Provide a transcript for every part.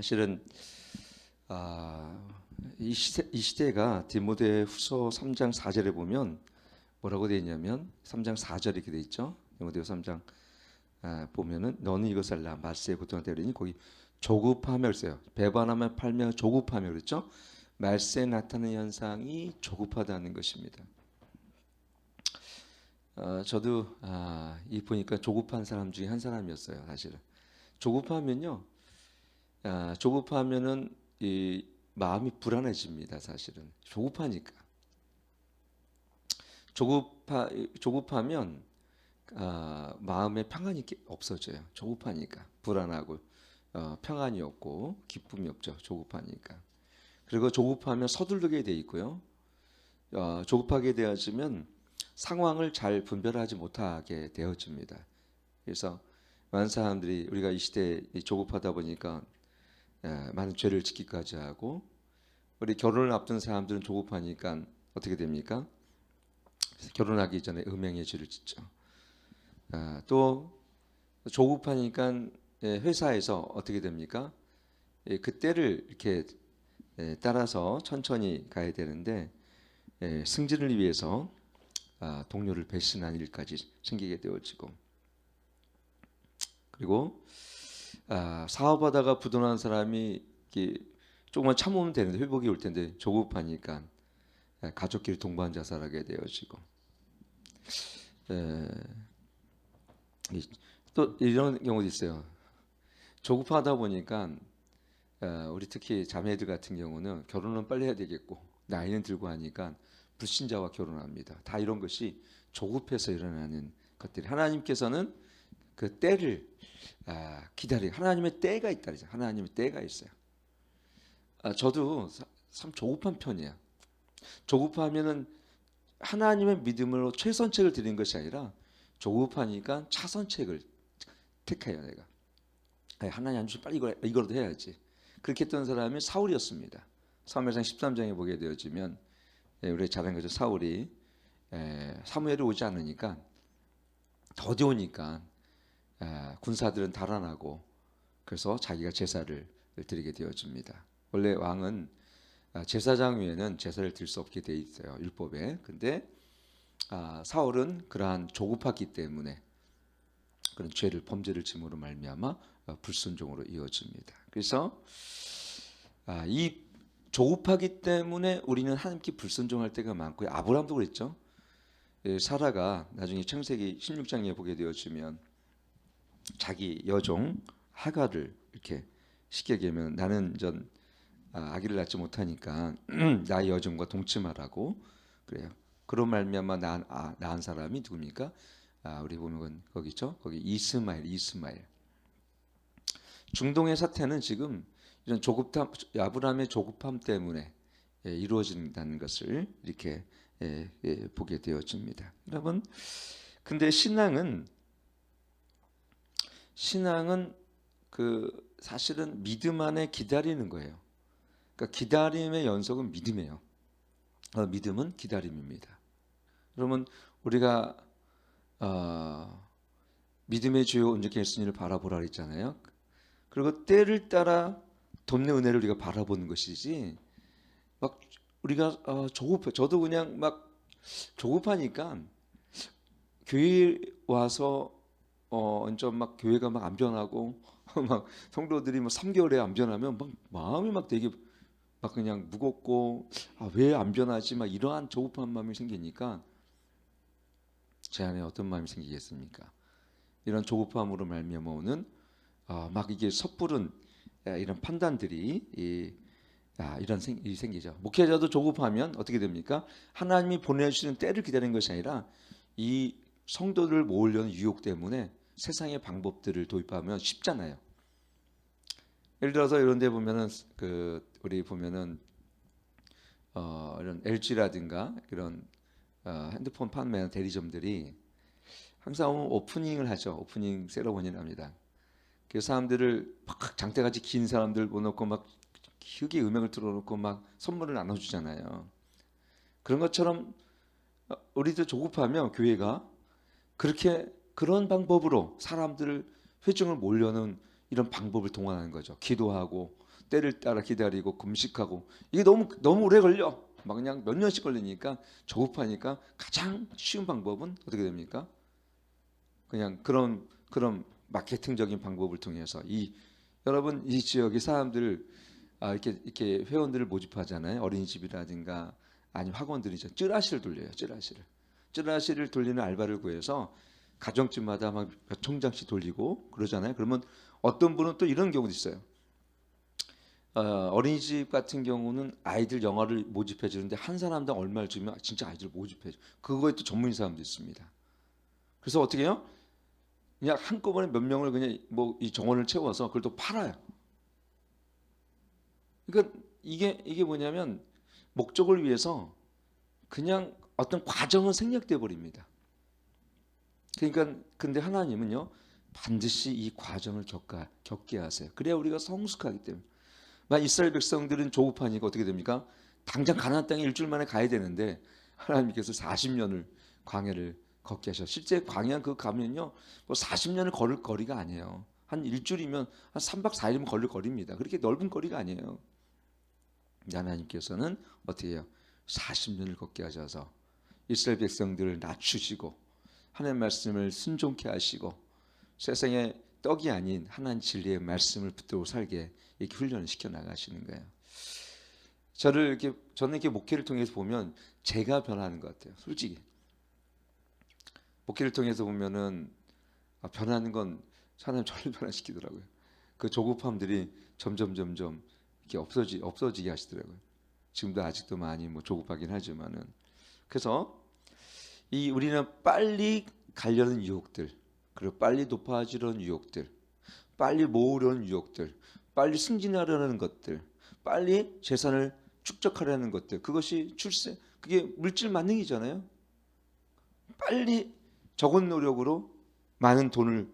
사실은 이 시대가 디모데후서 3장 4절에 보면 뭐라고 되어 있냐면 3장 4절 이렇게 되어 있죠. 디모데후서 3장 보면은 너는 이것을 알라 말세에 고통한다 그러니 거기 조급하며 그랬어요. 배반하며 팔며 조급하며 그랬죠. 말세에 나타나는 현상이 조급하다는 것입니다. 저도 이 보니까 조급한 사람 중에 한 사람이었어요. 사실은 조급하면요, 조급하면은 이 마음이 불안해집니다. 사실은 조급하니까 조급하면 마음에 평안이 없어져요. 조급하니까 불안하고 평안이 없고 기쁨이 없죠. 조급하니까. 그리고 조급하면 서두르게 돼 있고요. 조급하게 되어지면 상황을 잘 분별하지 못하게 되어집니다. 그래서 많은 사람들이 우리가 이 시대에 조급하다 보니까 많은 죄를 짓기까지 하고, 우리 결혼을 앞둔 사람들은 조급하니까 어떻게 됩니까? 결혼하기 전에 음행의 죄를 짓죠. 또 조급하니까 회사에서 어떻게 됩니까? 그 때를 이렇게 따라서 천천히 가야 되는데 승진을 위해서 동료를 배신한 일까지 생기게 되어지고, 그리고 사업하다가 부도난 사람이 조금만 참으면 되는데 회복이 올 텐데 조급하니까 가족끼리 동반 자살하게 되어지고, 또 이런 경우도 있어요. 조급하다 보니까 우리 특히 자매들 같은 경우는 결혼은 빨리 해야 되겠고 나이는 들고 하니까 불신자와 결혼합니다. 다 이런 것이 조급해서 일어나는 것들이, 하나님께서는 그 때를 기다리, 하나님의 때가 있다 그러죠. 하나님의 때가 있어요. 저도 참 조급한 편이에요. 조급하면은 하나님의 믿음으로 최선책을 드리는 것이 아니라 조급하니까 차선책을 택해요. 내가 하나님 아저씨 빨리 이거라도 해야지. 그렇게 했던 사람이 사울이었습니다. 사무엘상 13장에 보게 되어지면 우리 잘 아는 거죠. 사울이 사무엘이 오지 않으니까 더디오니까 군사들은 달아나고, 그래서 자기가 제사를 드리게 되어집니다. 원래 왕은 제사장 위에는 제사를 드릴 수 없게 돼 있어요, 율법에. 근데 사울은 그러한 조급하기 때문에 그런 범죄를 짐으로 말미암아 불순종으로 이어집니다. 그래서 이 조급하기 때문에 우리는 하나님께 불순종할 때가 많고요. 아브라함도 그랬죠. 사라가 나중에 창세기 16장에 보게 되어지면 자기 여종 하갈을 이렇게 쉽게 얘기하면 나는 아기를 낳지 못하니까 나의 여종과 동침하라고 그래요. 그런 말미암아 낳은 사람이 누굽니까? 우리 보면 거기 있죠. 거기 이스마엘. 중동의 사태는 지금 이런 아브라함의 조급함 때문에 이루어진다는 것을 이렇게 보게 되어집니다. 여러분, 근데 신앙은 사실은 믿음 안에 기다리는 거예요. 그러니까 기다림의 연속은 믿음이에요. 믿음은 기다림입니다. 그러면 우리가 믿음의 주요 온전케 예수님을 바라보라 했잖아요. 그리고 때를 따라 돕는 은혜를 우리가 바라보는 것이지, 막 우리가 저도 그냥 막 조급하니까 교회 와서 완전 막 교회가 막 안 변하고 막 성도들이 뭐 3개월에 안 변하면 막 마음이 막 되게 막 그냥 무겁고 왜 안 변하지 막 이러한 조급한 마음이 생기니까 제 안에 어떤 마음이 생기겠습니까? 이런 조급함으로 말미암아 오는 막 이게 섣부른 이런 판단들이 일이 생기죠. 목회자도 조급하면 어떻게 됩니까? 하나님이 보내주시는 때를 기다리는 것이 아니라 이 성도들을 모으려는 유혹 때문에 세상의 방법들을 도입하면 쉽잖아요. 예를 들어서 이런 데 보면은 우리 보면은 이런 LG라든가 이런 핸드폰 판매하는 대리점들이 항상 오프닝을 하죠. 오프닝 세레머니를 합니다. 그 사람들을 막 장대같이 긴 사람들 모아놓고 막 크게 음악을 틀어놓고 막 선물을 나눠주잖아요. 그런 것처럼 우리도 조급하면 교회가 그런 방법으로 사람들을 회중을 몰려는 이런 방법을 동원하는 거죠. 기도하고 때를 따라 기다리고 금식하고 이게 너무 오래 걸려. 막 그냥 몇 년씩 걸리니까 조급하니까 가장 쉬운 방법은 어떻게 됩니까? 그냥 그런 마케팅적인 방법을 통해서 여러분 이 지역의 사람들 이렇게 회원들을 모집하잖아요. 어린이집이라든가 아니면 학원들이죠. 찌라시를 돌려요. 찌라시를 돌리는 알바를 구해서 가정집마다 막 몇 총장씩 돌리고 그러잖아요. 그러면 어떤 분은 또 이런 경우도 있어요. 어린이집 같은 경우는 아이들 영어를 모집해 주는데 한 사람당 얼마를 주면 진짜 아이들을 모집해 줘. 그거에 또 전문인 사람도 있습니다. 그래서 어떻게 해요? 그냥 한꺼번에 몇 명을 그냥 뭐 이 정원을 채워서 그걸 또 팔아요. 그러니까 이게 뭐냐면 목적을 위해서 그냥 어떤 과정은 생략돼 버립니다. 그러니까 근데 하나님은요 반드시 이 과정을 겪게 하세요. 그래야 우리가 성숙하기 때문에. 이스라엘 백성들은 조급하니까 어떻게 됩니까? 당장 가나안 땅에 일주일 만에 가야 되는데 하나님께서 40년을 광야를 걷게 하셔. 실제 광야 그 가면요, 뭐 40년을 걸을 거리가 아니에요. 한 일주일이면 한 3박 4일이면 걸을 거리입니다. 그렇게 넓은 거리가 아니에요. 하나님께서는 어떻게 해요? 40년을 걷게 하셔서 이스라엘 백성들을 낮추시고 하나님 말씀을 순종케 하시고 세상에 떡이 아닌 하나님 진리의 말씀을 붙들고 살게 이렇게 훈련을 시켜 나가시는 거예요. 저는 이렇게 목회를 통해서 보면 제가 변하는 것 같아요. 솔직히 목회를 통해서 보면은 변하는 건 하나님 저를 변화시키더라고요. 그 조급함들이 점점 이렇게 없어지게 하시더라고요. 지금도 아직도 많이 뭐 조급하긴 하지만은 그래서 우리는 빨리 가려는 유혹들, 그리고 빨리 높아지려는 유혹들, 빨리 모으려는 유혹들, 빨리 승진하려는 것들, 빨리 재산을 축적하려는 것들, 그것이 그게 물질 만능이잖아요. 빨리 적은 노력으로 많은 돈을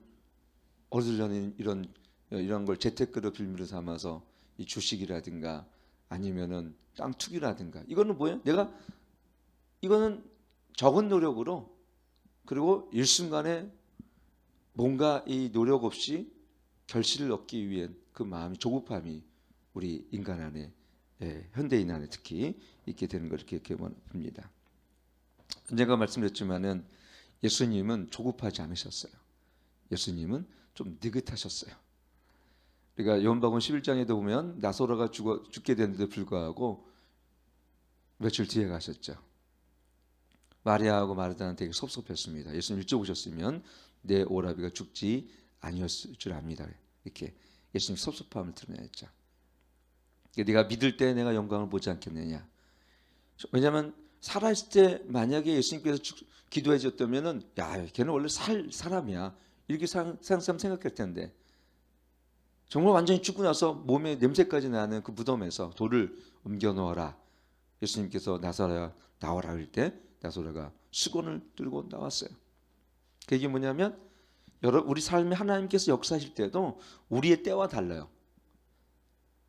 얻으려는 이런 걸 재테크로 빌미로 삼아서 이 주식이라든가 아니면은 땅 투기라든가 이거는 뭐예요? 이거는 적은 노력으로 그리고 일순간에 뭔가 이 노력 없이 결실을 얻기 위한 그 마음이 조급함이 우리 인간 안에 현대인 안에 특히 있게 되는 걸 이렇게 봅니다. 언젠가 말씀드렸지만은 예수님은 조급하지 않으셨어요. 예수님은 좀 느긋하셨어요. 그러니까 요한복음 11장에도 보면 나사로가 죽게 됐는데도 불구하고 며칠 뒤에 가셨죠. 마리아하고 마르다는 되게 섭섭했습니다. 예수님 일찍 오셨으면 내 오라비가 죽지 아니었을 줄 압니다. 이렇게 예수님 섭섭함을 드러냈죠. 네가 믿을 때 내가 영광을 보지 않겠느냐. 왜냐하면 살아있을 때 만약에 예수님께서 기도해 줬다면은 야 걔는 원래 사람이야 이렇게 생각할 텐데 정말 완전히 죽고 나서 몸에 냄새까지 나는 그 무덤에서 돌을 옮겨 놓아라. 예수님께서 나사로야 나와라 할 때 나사로가 수건을 들고 나왔어요. 그게 뭐냐면 우리 삶에 하나님께서 역사하실 때도 우리의 때와 달라요.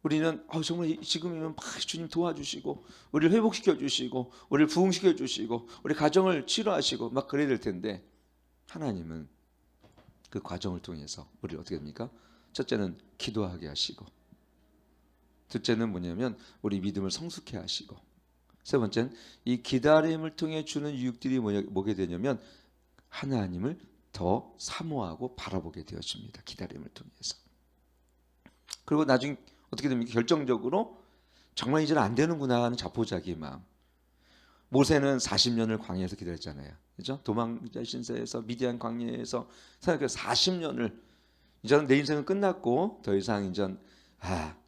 우리는 정말 지금이면 막 주님 도와주시고 우리를 회복시켜 주시고 우리를 부흥시켜 주시고 우리 가정을 치료하시고 막 그래야 될 텐데 하나님은 그 과정을 통해서 우리를 어떻게 합니까? 첫째는 기도하게 하시고 둘째는 뭐냐면 우리 믿음을 성숙해 하시고 세 번째는 이 기다림을 통해 주는 유익들이 뭐게 되냐면 하나님을 더 사모하고 바라보게 되어집니다. 기다림을 통해서. 그리고 나중에 어떻게 됩니까? 결정적으로 정말 이제는 안 되는구나 하는 자포자기의 마음. 모세는 40년을 광야에서 기다렸잖아요. 그죠? 도망자 신세에서 미디안 광야에서 생각해 40년을 이제는 내 인생은 끝났고 더 이상 이제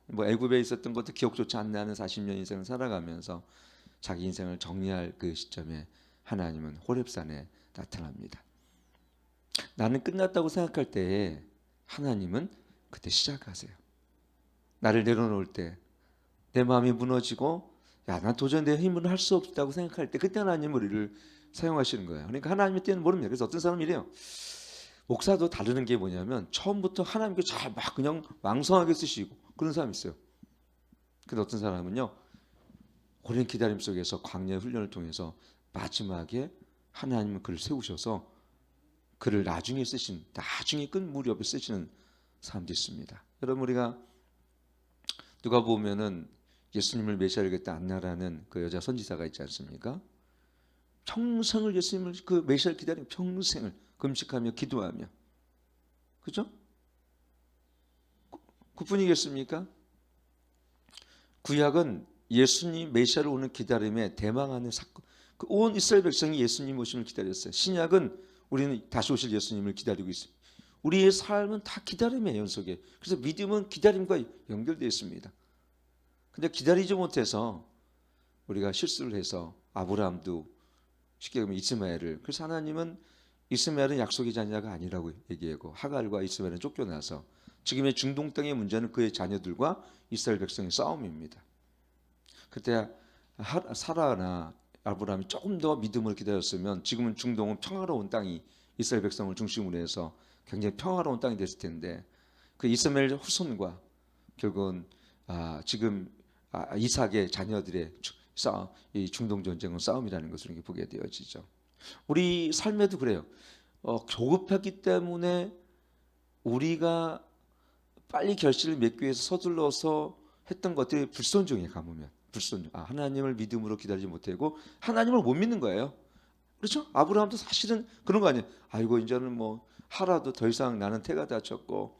뭐 애굽에 있었던 것도 기억조차 안 나는 40년 인생을 살아가면서 자기 인생을 정리할 그 시점에 하나님은 호렙산에 나타납니다. 나는 끝났다고 생각할 때에 하나님은 그때 시작하세요. 나를 내려놓을 때 내 마음이 무너지고 난 도저히 내 힘으로 할 수 없다고 생각할 때 그때 하나님 우리를 사용하시는 거예요. 그러니까 하나님의 때는 모릅니다. 그래서 어떤 사람은 이래요. 목사도 다르는 게 뭐냐면 처음부터 하나님께 잘 막 그냥 왕성하게 쓰시고 그런 사람이 있어요. 근데 어떤 사람은요. 오랜 기다림 속에서 광야 훈련을 통해서 마지막에 하나님은 그를 세우셔서 그를 나중에 끝 무렵에 쓰시는 사람도 있습니다. 여러분 우리가 누가 보면은 예수님을 메시아겠다 안나라는 그 여자 선지자가 있지 않습니까? 평생을 예수님을 그 메시아를 기다리고 평생을 금식하며 기도하며, 그죠? 그뿐이겠습니까? 구약은 예수님 메시아를 오는 기다림에 대망하는 사건. 그 온 이스라엘 백성이 예수님 오심을 기다렸어요. 신약은 우리는 다시 오실 예수님을 기다리고 있습니다. 우리의 삶은 다 기다림의 연속이에요. 그래서 믿음은 기다림과 연결되어 있습니다. 근데 기다리지 못해서 우리가 실수를 해서 아브라함도 쉽게 보면 이스마엘을, 그래서 하나님은 이스마엘은 약속의 자녀가 아니라고 얘기하고 하갈과 이스마엘은 쫓겨나서 지금의 중동 땅의 문제는 그의 자녀들과 이스라엘 백성의 싸움입니다. 그때 사라나 아브라함이 조금 더 믿음을 기다렸으면 지금은 중동은 평화로운 땅이 이스라엘 백성을 중심으로 해서 굉장히 평화로운 땅이 됐을 텐데, 그 이스마엘 후손과 결국은 지금 이삭의 자녀들의 이 중동 전쟁은 싸움이라는 것을 보게 되어지죠. 우리 삶에도 그래요. 조급하기 때문에 우리가 빨리 결실을 맺기 위해서 서둘러서 했던 것들이 불순종에 가보면 불순종. 하나님을 믿음으로 기다리지 못하고 하나님을 못 믿는 거예요. 그렇죠? 아브라함도 사실은 그런 거 아니에요. 아이고 이제는 뭐 하라도 더 이상 나는 태가 다쳤고,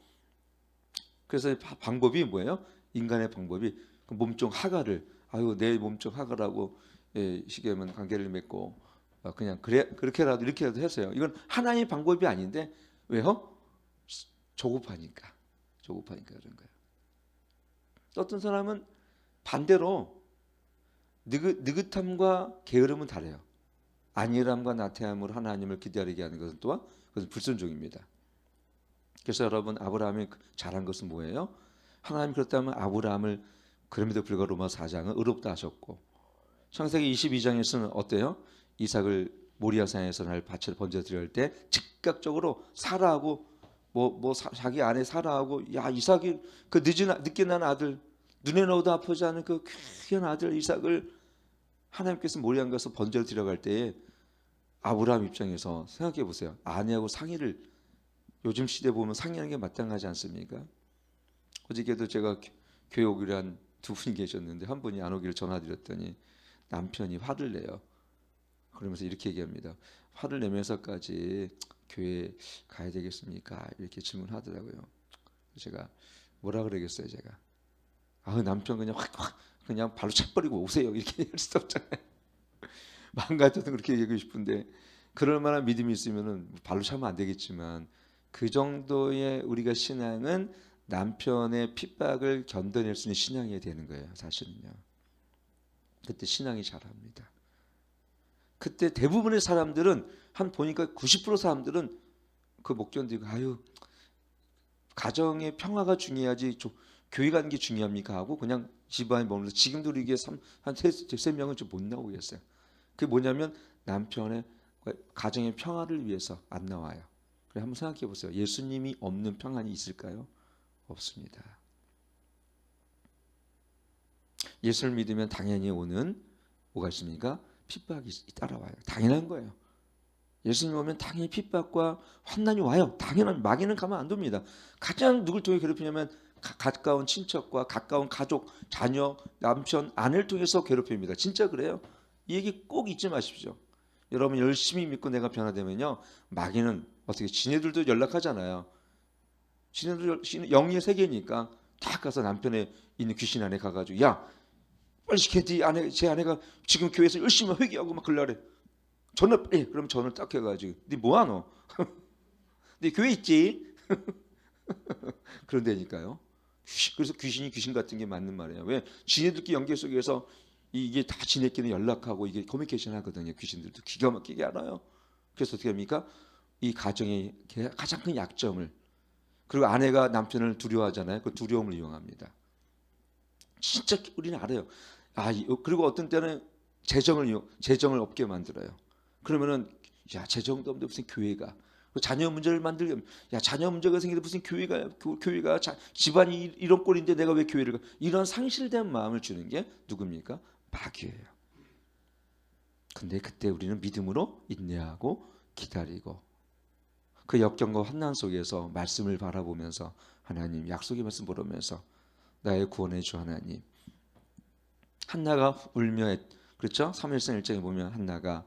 그래서 방법이 뭐예요? 인간의 방법이 몸종 하갈을, 아유 내 몸종 하갈하고 시계면 관계를 맺고 그냥 그렇게라도 이렇게라도 했어요. 이건 하나님의 방법이 아닌데 왜요? 조급하니까 그런 거예요. 어떤 사람은 반대로 느긋함과 게으름은 다르요. 안일함과 나태함으로 하나님을 기다리게 하는 것은 또한 그것은 불순종입니다. 그래서 여러분, 아브라함이 잘한 것은 뭐예요? 하나님 그렇다면 아브라함을 그럼에도 불구하고 로마 4장은 의롭다 하셨고, 창세기 22장에서는 어때요? 이삭을 모리아산에서 날 밭을 번져 드릴 때 즉각적으로 사라하고 자기 아내 사라하고, 야 이삭이 그 늦게 난 아들, 눈에 넣어도 아프지 않은 그 귀한 아들 이삭을 하나님께서 모리아산 가서 번져 들어갈 때에 아브라함 입장에서 생각해 보세요. 아내하고 상의를, 요즘 시대 보면 상의하는 게 마땅하지 않습니까? 어저께도 제가 교회 오기로 한 두 분이 계셨는데 한 분이 안 오기를 전화드렸더니 남편이 화를 내요. 그러면서 이렇게 얘기합니다. 화를 내면서까지 교회 가야 되겠습니까? 이렇게 질문하더라고요. 제가 뭐라 그러겠어요, 제가. 남편 그냥 확 그냥 발로 차버리고 오세요. 이렇게 할 수도 없잖아요. 마음 같아도 그렇게 얘기하고 싶은데, 그럴 만한 믿음이 있으면은 발로 차면 안 되겠지만 그 정도의 우리가 신앙은 남편의 핍박을 견뎌낼 수 있는 신앙이 되는 거예요. 사실은요. 그때 신앙이 자랍니다. 그때 대부분의 사람들은 보니까 90% 사람들은 그 못 견디고 가정의 평화가 중요하지 교회 가는 게 중요합니까 하고 그냥 집안에 머물러서, 지금도 이게 한 세 명은 좀 못 나오고 있어요. 그게 뭐냐면 남편의 가정의 평화를 위해서 안 나와요. 그래 한번 생각해 보세요. 예수님이 없는 평안이 있을까요? 없습니다. 예수를 믿으면 당연히 오는 뭐가 있습니까? 핍박이 따라와요. 당연한 거예요. 예수님 오면 당연히 핍박과 환난이 와요. 당연한, 마귀는 가만 안 둡니다. 가장 누굴 통해 괴롭히냐면 가까운 친척과 가까운 가족, 자녀, 남편, 아내를 통해서 괴롭힙니다. 진짜 그래요. 이 얘기 꼭 잊지 마십시오. 여러분 열심히 믿고 내가 변화되면요, 마귀는 어떻게, 지네들도 연락하잖아요. 지네들 영의 세계니까 다 가서 남편의 있는 귀신 안에 가가지고, 야 빨리 시켜, 제 아내가 지금 교회에서 열심히 회개하고 막 그러래. 전화 빨리. 그럼 전화를 딱 해가지고, 네 뭐하노? 네 교회 있지? 그런다니까요. 그래서 귀신이 귀신 같은 게 맞는 말이에요. 왜? 지네들끼리 연계 속에서 이게 다 지네끼리 연락하고 이게 커뮤니케이션 하거든요. 귀신들도 기가 막히게 알아요. 그래서 어떻게 합니까? 이 가정의 가장 큰 약점을, 그리고 아내가 남편을 두려워하잖아요. 그 두려움을 이용합니다. 진짜 우리는 알아요. 그리고 어떤 때는 재정을 없게 만들어요. 그러면은 야 재정도 없는데 무슨 교회가, 자녀 문제를 만들면, 야 자녀 문제가 생기는데 무슨 교회가 집안이 이런 꼴인데 내가 왜 교회를 가? 이런 상실된 마음을 주는 게 누굽니까? 마귀예요. 근데 그때 우리는 믿음으로 인내하고 기다리고 그 역경과 환난 속에서 말씀을 바라보면서, 하나님 약속의 말씀 보면서 나의 구원의 주 하나님. 한나가 울며 그렇죠? 3일상 1장에 보면 한나가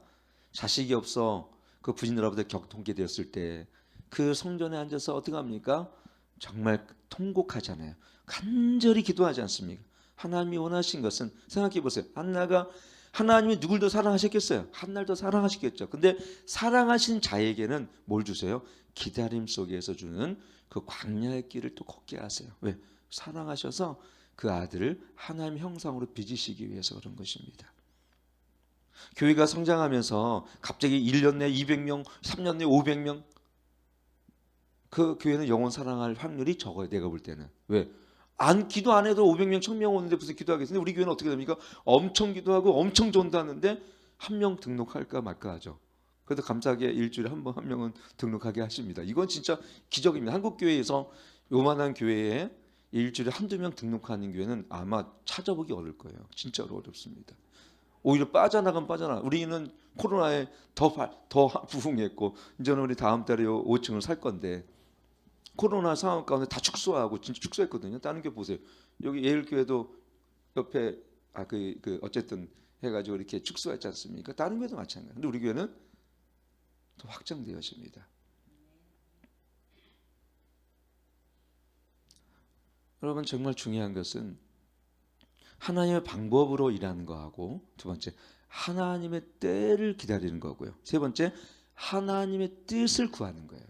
자식이 없어 그 부인으로부터 격통케 되었을 때 그 성전에 앉아서 어떻게 합니까? 정말 통곡하잖아요. 간절히 기도하지 않습니까? 하나님이 원하신 것은 생각해 보세요. 한나가 하나님이 누굴 더 사랑하셨겠어요? 한나를 더 사랑하셨겠죠. 근데 사랑하신 자에게는 뭘 주세요? 기다림 속에서 주는 그 광야의 길을 또 걷게 하세요. 왜? 사랑하셔서 그 아들을 하나님 형상으로 빚으시기 위해서 그런 것입니다. 교회가 성장하면서 갑자기 1년 내에 200명, 3년 내에 500명, 그 교회는 영혼 사랑할 확률이 적어요. 내가 볼 때는. 왜? 기도 안 해도 500명, 1000명 오는데 무슨 기도하겠어요? 우리 교회는 어떻게 됩니까? 엄청 기도하고 엄청 전도하는데 한 명 등록할까 말까 하죠. 그래도 감사하게 일주일에 한 번 한 명은 등록하게 하십니다. 이건 진짜 기적입니다. 한국 교회에서 요만한 교회에 일주일에 한두 명 등록하는 교회는 아마 찾아보기 어려울 거예요. 진짜로 어렵습니다. 오히려 빠져나가. 우리는 코로나에 더 부흥했고 이제는 우리 다음 달에 5층을 살 건데 코로나 상황 가운데 다 축소하고 진짜 축소했거든요. 다른 교 보세요. 여기 예일교회도 옆에 어쨌든 해가지고 이렇게 축소했지 않습니까? 다른 교회도 마찬가지예요. 근데 우리 교회는 더 확장되었습니다. 여러분 정말 중요한 것은 하나님의 방법으로 일하는 거하고 두 번째 하나님의 때를 기다리는 거고요. 세 번째 하나님의 뜻을 구하는 거예요.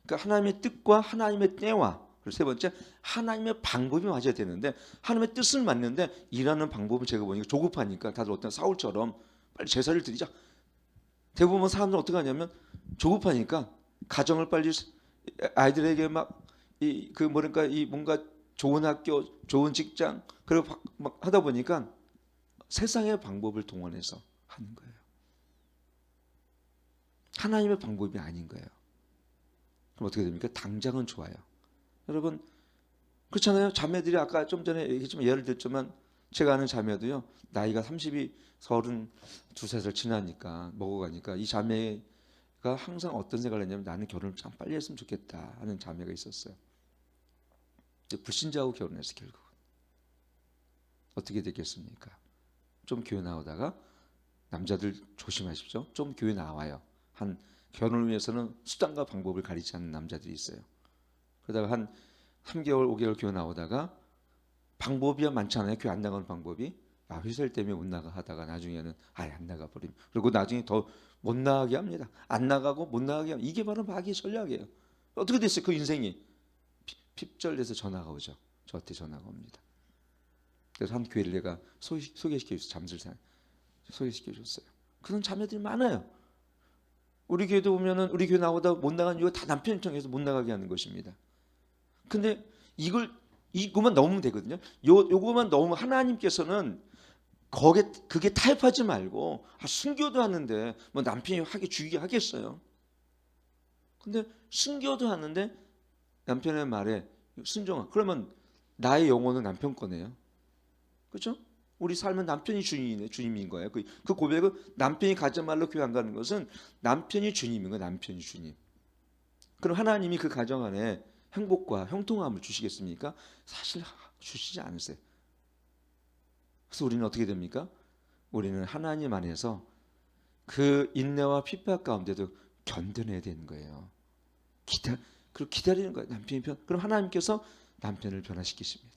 그러니까 하나님의 뜻과 하나님의 때와 그리고 세 번째 하나님의 방법이 맞아야 되는데 하나님의 뜻을 맞는데 일하는 방법을 제가 보니까 조급하니까 다들 어떤 사울처럼 빨리 제사를 드리자. 대부분 사람들은 어떻게 하냐면 조급하니까 가정을 빨리 아이들에게 뭔가 좋은 학교, 좋은 직장 그리고 막 하다 보니까 세상의 방법을 동원해서 하는 거예요. 하나님의 방법이 아닌 거예요. 그럼 어떻게 됩니까? 당장은 좋아요. 여러분 그렇잖아요. 자매들이 아까 좀 전에 얘기했지만 예를 들었지만 제가 아는 자매도요. 나이가 32살 지나니까 먹어가니까 이 자매가 항상 어떤 생각을 했냐면 나는 결혼을 참 빨리 했으면 좋겠다 하는 자매가 있었어요. 불신자하고 결혼해서 결국 어떻게 됐겠습니까? 좀 교회 나오다가 남자들 조심하십시오. 좀 교회 나와요. 한 결혼을 위해서는 수단과 방법을 가리지 않는 남자들이 있어요. 그러다가 한 3개월, 5개월 교회 나오다가 방법이 많잖아요. 교회 안 나가는 방법이. 회사 일 때문에 못 나가 하다가 나중에는 아예 안 나가 버리면 그리고 나중에 더 못 나가게 합니다. 안 나가고 못 나가게 합니다. 이게 바로 마귀의 전략이에요. 어떻게 됐어요? 그 인생이 핍절돼서 전화가 오죠. 저한테 전화가 옵니다. 그래서 한 교회를 내가 소개시켜줬어요. 잠실산 소개시켜줬어요. 그런 자매들이 많아요. 우리 교회도 보면은 우리 교회 나오다 못 나간 이유가 다 남편 요청해서 못 나가게 하는 것입니다. 근데 이거만 넣으면 되거든요. 요거만 넣으면 하나님께서는 그게 타협하지 말고 순교도 하는데 뭐 남편이 하게 죽이게 하겠어요. 근데 순교도 하는데 남편의 말에 순종하. 그러면 나의 영혼은 남편 거네요. 그렇죠? 우리 삶은 남편이 주님인 거예요. 그 고백은 남편이 가지 말로 교회 안 가는 것은 남편이 주님인 거예요. 남편이 주님. 그럼 하나님이 그 가정 안에 행복과 형통함을 주시겠습니까? 사실 주시지 않으세요. 그래서 우리는 어떻게 됩니까? 우리는 하나님 안에서 그 인내와 핍박 가운데도 견뎌내야 되는 거예요. 그리고 기다리는 거예요. 남편이 그럼 하나님께서 남편을 변화시키십니다.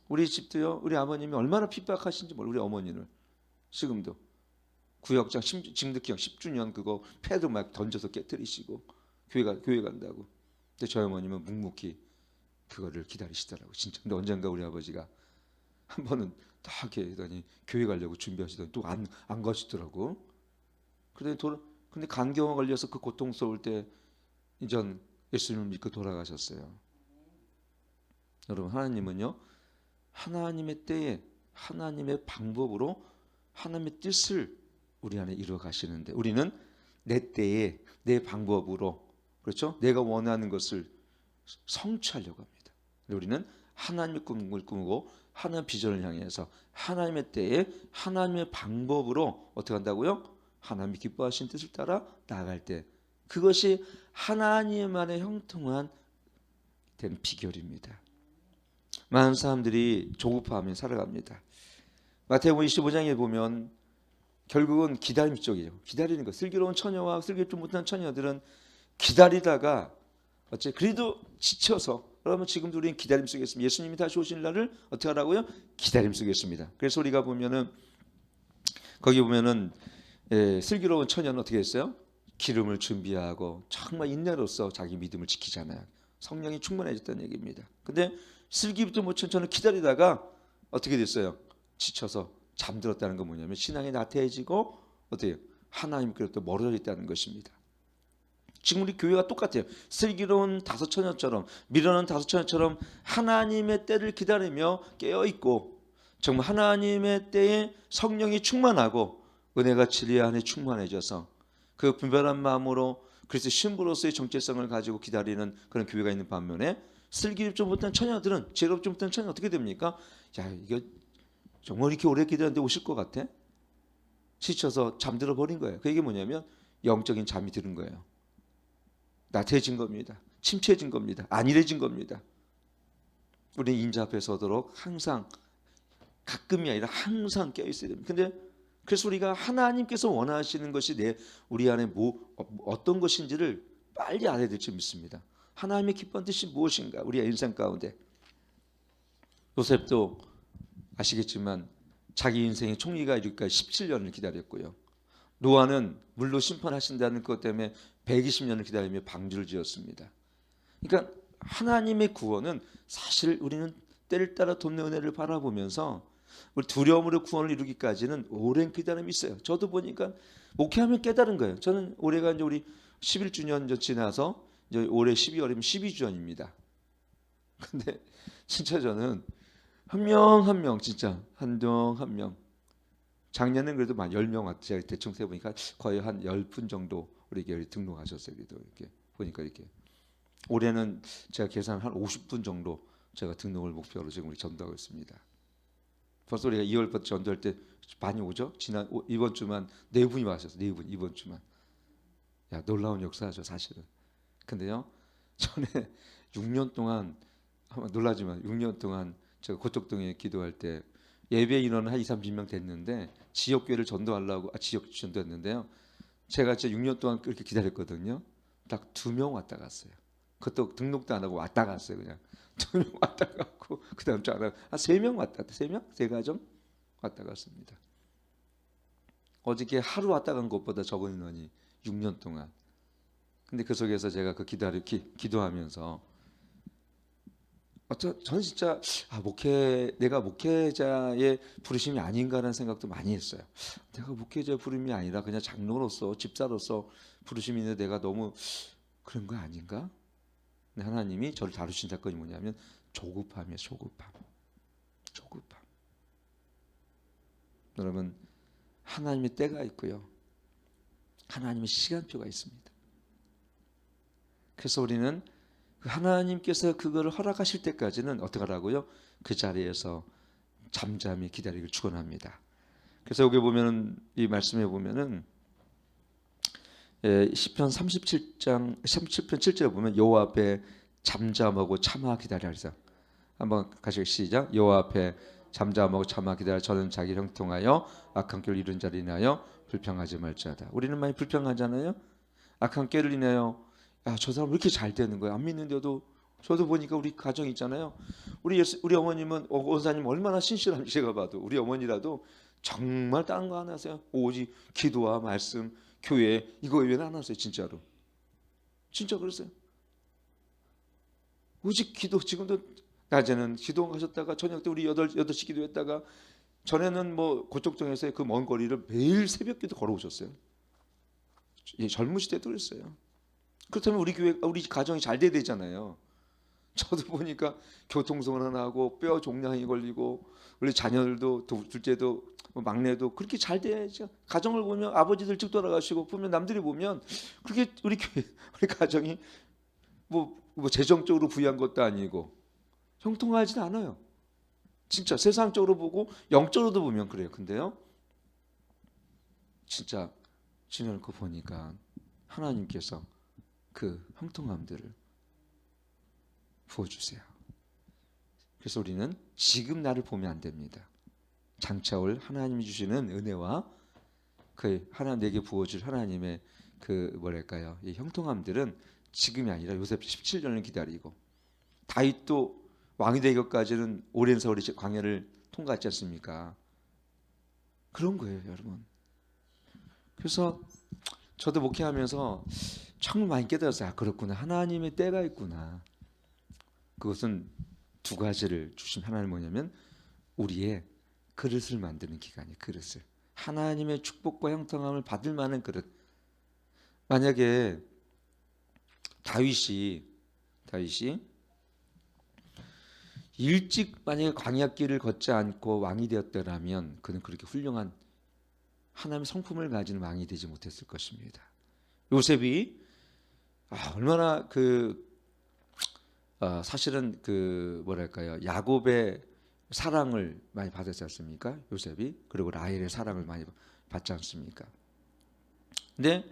우리 집도요. 우리 아버님이 얼마나 핍박하신지 몰라요. 우리 어머니를. 지금도 구역장 증득기억 10주년 그거 패드 막 던져서 깨뜨리시고 교회 간다고. 근데 저희 어머님은 묵묵히 그거를 기다리시더라고. 진짜. 근데 언젠가 우리 아버지가 한 번은 딱 이렇게 하더니 교회 가려고 준비하시더니 또 안 가시더라고. 근데 간경화 걸려서 그 고통스러울 때 이전 예수님을 믿고 돌아가셨어요. 여러분 하나님은요. 하나님의 때에 하나님의 방법으로 하나님의 뜻을 우리 안에 이루어 가시는데 우리는 내 때에 내 방법으로 그렇죠? 내가 원하는 것을 성취하려고 합니다. 우리는 하나님의 꿈을 꾸고 하나님의 비전을 향해서 하나님의 때에 하나님의 방법으로 어떻게 한다고요? 하나님이 기뻐하신 뜻을 따라 나아갈 때 그것이 하나님만의 형통한 된 비결입니다. 많은 사람들이 조급하며 살아갑니다. 마태복음 25장에 보면 결국은 기다림 쪽이에요. 기다리는 거. 슬기로운 처녀와 슬기롭지 못한 처녀들은 기다리다가 어째 그래도 지쳐서, 그러면 지금도 우리는 기다림 속에 있습니다. 예수님이 다시 오실 날을 어떻게 하라고요? 기다림 속에 있습니다. 그래서 우리가 보면은 거기 보면은 슬기로운 처녀는 어떻게 했어요? 기름을 준비하고 정말 인내로서 자기 믿음을 지키잖아요. 성령이 충만해졌다는 얘기입니다. 근데 슬기롭지 못한 처녀는 기다리다가 어떻게 됐어요? 지쳐서 잠들었다는 건 뭐냐면 신앙이 나태해지고 어때요? 하나님께로부터 멀어져 있다는 것입니다. 지금 우리 교회가 똑같아요. 슬기로운 다섯 처녀처럼, 미련한 다섯 처녀처럼 하나님의 때를 기다리며 깨어있고 정말 하나님의 때에 성령이 충만하고 은혜가 진리 안에 충만해져서 그 분별한 마음으로 그리스도 신부로서의 정체성을 가지고 기다리는 그런 교회가 있는 반면에 슬기롭지 못한 처녀들은, 지혜롭지 못한 처녀는 어떻게 됩니까? 야, 이거 정말 이렇게 오래 기다렸는데 오실 것 같아? 지쳐서 잠들어 버린 거예요. 그 얘기 뭐냐면 영적인 잠이 드는 거예요. 나태해진 겁니다. 침체해진 겁니다. 안일해진 겁니다. 우리는 인자 앞에 서도록 항상, 가끔이 아니라 항상 깨어있어야 됩니다. 근데 그래서 우리가 하나님께서 원하시는 것이 우리 안에 어떤 것인지를 빨리 알아야 될 줄 믿습니다. 하나님의 기뻐하는 뜻이 무엇인가? 우리의 인생 가운데. 요셉도 아시겠지만 자기 인생의 총리가 이르기까지 17년을 기다렸고요. 노아는 물로 심판하신다는 것 때문에 120년을 기다리며 방주를 지었습니다. 그러니까 하나님의 구원은 사실 우리는 때를 따라 돕는 은혜를 바라보면서 우리 두려움으로 구원을 이루기까지는 오랜 기다림이 있어요. 저도 보니까 목회하면 깨달은 거예요. 저는 올해가 이제 우리 11주년 지나서 이제 올해 12월이면 12주년입니다. 근데 진짜 저는 한 명 한 명 진짜 한 명 한 명, 작년엔 그래도 만 10명 왔죠. 제가 대충 세보니까 거의 한 10분 정도 우리 교회 등록하셨어요. 그래도 이렇게 보니까 이렇게. 올해는 제가 계산 한 50분 정도 제가 등록을 목표로 지금 우리 전도하고 있습니다. 벌써 우리가 2월부터 전도할 때 많이 오죠? 이번 주만 4분이 와셨어요. 4분 이번 주만. 야, 놀라운 역사죠 사실은. 근데요, 전에 6년 동안, 아마 놀라지만 6년 동안 제가 고척동에 기도할 때 예배 인원은 한 2, 30명 됐는데 지역교회를 전도하려고 지역 전도했는데요. 제가 진짜 6년 동안 그렇게 기다렸거든요. 딱 2명 왔다 갔어요. 그것도 등록도 안 하고 왔다 갔어요. 그냥 2명 왔다 갔고 그다음 주 한 3명 왔다 갔다. 3명? 3가정 왔다 갔습니다. 어저께 하루 왔다 간 것보다 적은 인원이 6년 동안. 근데 그 속에서 제가 그 기도하면서 저는 진짜 내가 목회자의 부르심이 아닌가라는 생각도 많이 했어요. 내가 목회자의 부름이 아니라 그냥 장로로서 집사로서 부르심이 있는데 내가 너무 그런 거 아닌가? 근데 하나님이 저를 다루신 사건이 뭐냐면 조급함이에요. 조급함. 여러분, 하나님의 때가 있고요. 하나님의 시간표가 있습니다. 그래서 우리는 하나님께서 그거를 허락하실 때까지는 어떻게 하라고요? 그 자리에서 잠잠히 기다리길 축원합니다. 그래서 여기 보면은 이 말씀에 보면은 시편 37편 7절에 보면 여호와 앞에 잠잠하고 참아 기다리라. 한번 가시고 시작. 여호와 앞에 잠잠하고 참아 기다려 저는 자기 형통하여 악한 꾀를 이룬 자를 인하여 불평하지 말지어다. 우리는 많이 불평하잖아요. 악한 꾀를 인하여 저 사람 왜 이렇게 잘 되는 거야? 안 믿는데도. 저도 보니까 우리 가정 있잖아요. 우리 어머님은 원사님 얼마나 신실한지 제가 봐도 우리 어머니라도 정말 다른 거 안 하세요. 오직 기도와 말씀, 교회 이거 외에는 안 하세요. 진짜로. 진짜 그랬어요. 오직 기도. 지금도 낮에는 기도 가셨다가 저녁 때 우리 8시 기도했다가 전에는 뭐 고척동에서 그 먼 거리를 매일 새벽 기도 걸어오셨어요. 젊으실 때도 그랬어요. 그렇다면 우리 가정이 잘 돼야 되잖아요. 저도 보니까 교통성을 하나 하고 뼈 종양이 걸리고 우리 자녀들도 둘째도 막내도 그렇게 잘 돼야죠. 가정을 보면 아버지들 쭉 돌아가시고 보면 남들이 보면 그렇게 우리 가정이 뭐 재정적으로 부유한 것도 아니고 형통하지는 않아요. 진짜 세상적으로 보고 영적으로도 보면 그래요. 근데요, 진짜 지내놓고 보니까 하나님께서 그 형통함들을 부어주세요. 그래서 우리는 지금 나를 보면 안 됩니다. 장차 올 하나님이 주시는 은혜와 그 하나님 내게 부어줄 하나님의 그 뭐랄까요, 이 형통함들은 지금이 아니라 요셉 17년을 기다리고 다윗도 왕이 되기까지는 오랜 세월이 광야를 통과했지 않습니까? 그런 거예요, 여러분. 그래서 저도 목회하면서 정말 많이 깨달았어요. 아, 그렇구나. 하나님의 때가 있구나. 그것은 두 가지를 주신 하나님 뭐냐면 우리의 그릇을 만드는 기간이에요. 그릇을. 하나님의 축복과 형통함을 받을 만한 그릇. 만약에 다윗이 일찍 만약에 광야길을 걷지 않고 왕이 되었더라면 그는 그렇게 훌륭한 하나님의 성품을 가진 왕이 되지 못했을 것입니다. 요셉이 얼마나 사실은 그 뭐랄까요, 야곱의 사랑을 많이 받았지 않습니까? 요셉이. 그리고 라헬의 사랑을 많이 받지 않습니까? 근데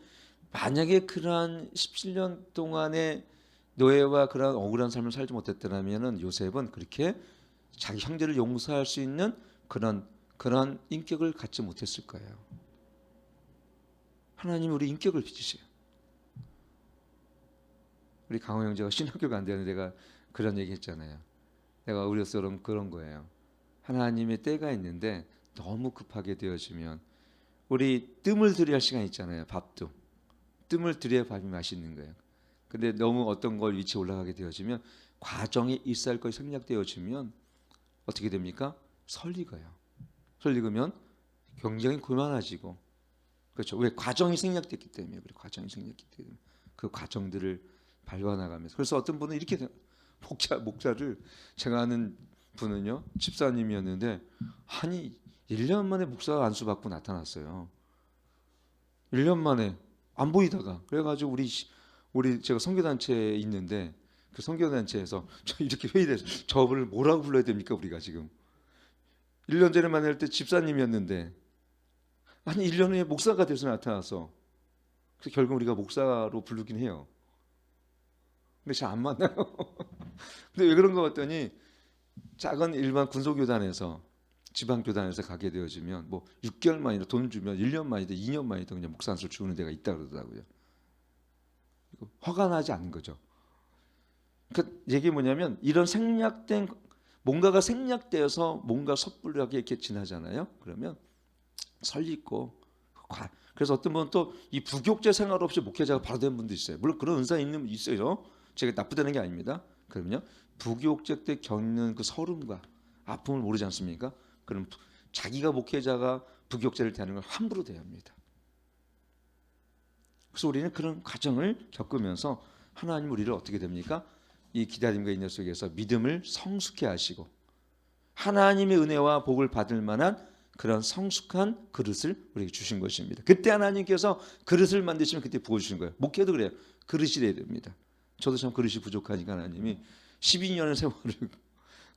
만약에 그러한 17년 동안의 노예와 그런 억울한 삶을 살지 못했더라면 요셉은 그렇게 자기 형제를 용서할 수 있는 그런 인격을 갖지 못했을 거예요. 하나님 우리 인격을 빚으세요. 우리 강호 형제가 신학교가 안 되는데 내가 그런 얘기 했잖아요. 내가 어려서 그런 거예요. 하나님의 때가 있는데 너무 급하게 되어지면 우리 뜸을 들여야 할 시간 있잖아요. 밥도. 뜸을 들여야 밥이 맛있는 거예요. 근데 너무 어떤 걸 위치에 올라가게 되어지면 과정이 있을 것이 생략되어지면 어떻게 됩니까? 설익어요. 설익으면 굉장히 고만해지고, 그렇죠. 왜? 과정이 생략됐기 때문에. 그래, 과정이 생략됐기 때문에 그 과정들을 밟아나가면서. 그래서 어떤 분은 이렇게 목사를, 제가 아는 분은요, 집사님이었는데 아니 1년 만에 목사가 안수받고 나타났어요. 1년 만에 안 보이다가. 그래가지고 우리 제가 선교단체에 있는데 그 선교단체에서 저 이렇게 회의돼서 저분을 뭐라고 불러야 됩니까? 우리가 지금 1년 전에 만날 때 집사님이었는데 아니 1년 후에 목사가 돼서 나타나서, 그래서 결국 우리가 목사로 부르긴 해요. 근데 잘 안 만나요. 근데 왜 그런 거 같더니 작은 일반 군소교단에서 지방교단에서 가게 되어지면 뭐 6개월 만이나 돈 주면 1년 만이든 2년 만이든 그냥 목사 안수를 주는 데가 있다 그러더라고요. 화가 나지 않는 거죠. 그 얘기 뭐냐면 이런 생략된 뭔가가 생략되어서 뭔가 섣불하게 이렇게 지나잖아요. 그러면 설익고, 그래서 어떤 분은 또 이 부교육제 생활 없이 목회자가 바로 된 분도 있어요. 물론 그런 은사 있는 분 있어요. 제가 나쁘다는 게 아닙니다. 그러면요, 부교육제 때 겪는 그 서름과 아픔을 모르지 않습니까? 그럼 자기가 목회자가 부교육제를 대하는 걸 함부로 대합니다. 그래서 우리는 그런 과정을 겪으면서 하나님 우리를 어떻게 됩니까? 이 기다림과 인내 속에서 믿음을 성숙해 하시고 하나님의 은혜와 복을 받을 만한 그런 성숙한 그릇을 우리에게 주신 것입니다. 그때 하나님께서 그릇을 만드시면 그때 부어주신 거예요. 목회도 그래요. 그릇이 돼야 됩니다. 저도 참 그릇이 부족하니까 하나님이 12년의 세월을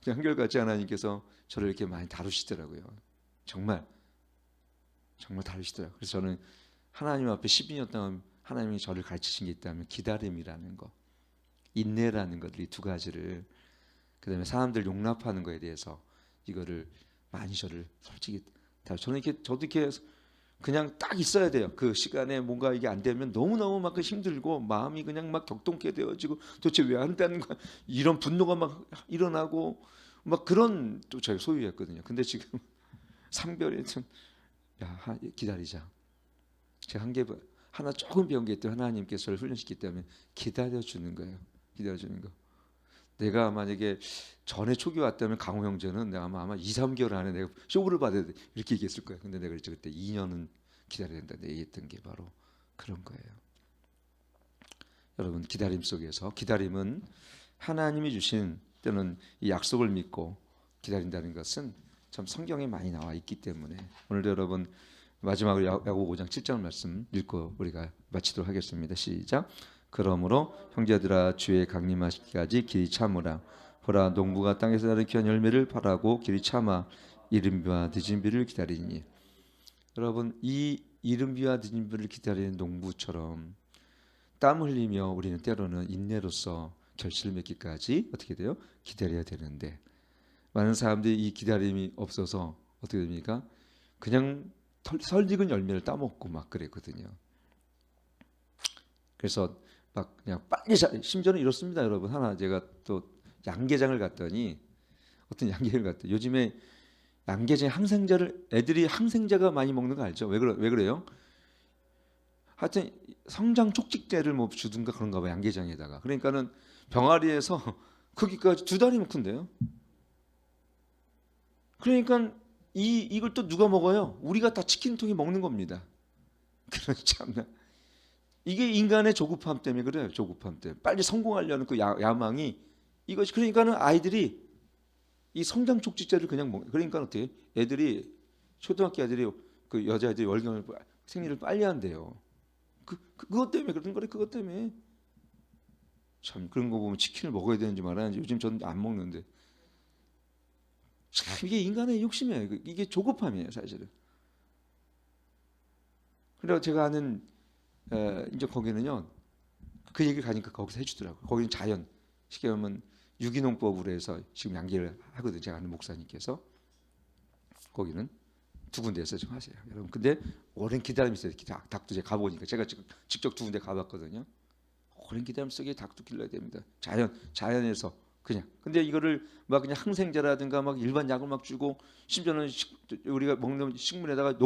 그냥 한결같이 하나님께서 저를 이렇게 많이 다루시더라고요. 정말 다루시더라고요. 그래서 저는 하나님 앞에 12년 동안 하나님이 저를 가르치신 게 있다면 기다림이라는 거, 인내라는 것들이 두 가지를, 그다음에 사람들 용납하는 거에 대해서 이거를 많이 저를 솔직히 저는 저도 이렇게 그냥 딱 있어야 돼요. 그 시간에 뭔가 이게 안 되면 너무너무 막 힘들고 마음이 그냥 막 격동케 되어지고 도대체 왜 한다는 거야, 이런 분노가 막 일어나고 막 그런 또 저희 소유였거든요. 근데 지금 상별에 좀 기다리자. 제가 하나 조금 배운 게 있더니 하나님께서 저를 훈련시키기 때문에 기다려주는 거예요. 기다려주는 거. 내가 만약에 전에 초기 왔다면 강호 형제는 내가 아마 2, 3개월 안에 내가 쇼부를 받아야 돼 이렇게 얘기했을 거예요. 근데 내가 그랬죠. 그때 2년은 기다려야 된다 얘기했던 게 바로 그런 거예요. 여러분, 기다림 속에서, 기다림은 하나님이 주신 때는 이 약속을 믿고 기다린다는 것은 참 성경에 많이 나와 있기 때문에 오늘도 여러분 마지막으로 야고보 5장 7절 말씀 읽고 우리가 마치도록 하겠습니다. 시작. 그러므로 형제들아 주의 강림하시기까지 길이 참으라. 보라, 농부가 땅에서 나는 귀한 열매를 바라고 길이 참아 이른 비와 늦은 비를 기다리니. 여러분, 이 이른 비와 늦은 비를 기다리는 농부처럼 땀 흘리며 우리는 때로는 인내로서 결실을 맺기까지 어떻게 돼요? 기다려야 되는데, 많은 사람들이 이 기다림이 없어서 어떻게 됩니까? 그냥 설익은 열매를 따먹고 막 그랬거든요. 그래서 막 그냥 빨리 심지어는 이렇습니다, 여러분. 하나 제가 또 양계장을 갔더니 어떤 양계를 갔더니 요즘에 양계장 항생제를 애들이 항생제가 많이 먹는 거 알죠? 왜 그래요? 하여튼 성장 촉진제를 뭐 주든가 그런가 봐 양계장에다가. 그러니까는 병아리에서 크기까지 2다리면 큰데요. 그러니까 이걸 또 누가 먹어요? 우리가 다 치킨 통에 먹는 겁니다. 그런 참나. 이게 인간의 조급함 때문에 그래요. 조급함 때문에 빨리 성공하려는 그 야망이 이것이 그러니까는 아이들이 이 성장 촉진제를 그냥 그러니까 어떻게 애들이 초등학교 애들이 그 여자애들이 월경을 생리를 빨리 한대요. 그것 때문에 그런 거래. 그것 때문에 참 그런 거 보면 치킨을 먹어야 되는지 말아야 하는지 요즘 저는 안 먹는데 참 이게 인간의 욕심이에요. 이게 조급함이에요, 사실은. 그래서 제가 아는 이제 거기는요 그 얘기를 가니까 거기서 해주더라고요. 거기는 자연 쉽게 말하면 유기농법으로 해서 지금 양계를 하거든요. 제가 아는 목사님께서 거기는 두 군데에서 좀 하세요, 여러분. 근데 오랜 기다림이 있어요. 닭도 제가 가보니까 제가 직접 두 군데 가봤거든요. 오랜 기다림 속에 닭도 길러야 됩니다. 자연에서 그냥. 근데 이거를 막 그냥 항생제라든가 막 일반 약을 막 주고 심지어는 우리가 먹는 식물에다가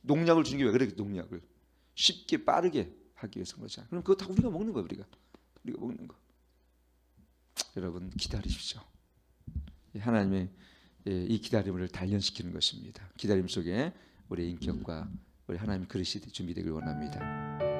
농약을 주는 게 왜 그래? 농약을 쉽게 빠르게 하기 위해서 그렇잖아요. 그럼 그거 다 우리가 먹는 거예요. 우리가 먹는 거. 여러분 기다리십시오. 하나님의 이 기다림을 단련시키는 것입니다. 기다림 속에 우리의 인격과 우리 하나님 그릇이 준비되길 원합니다.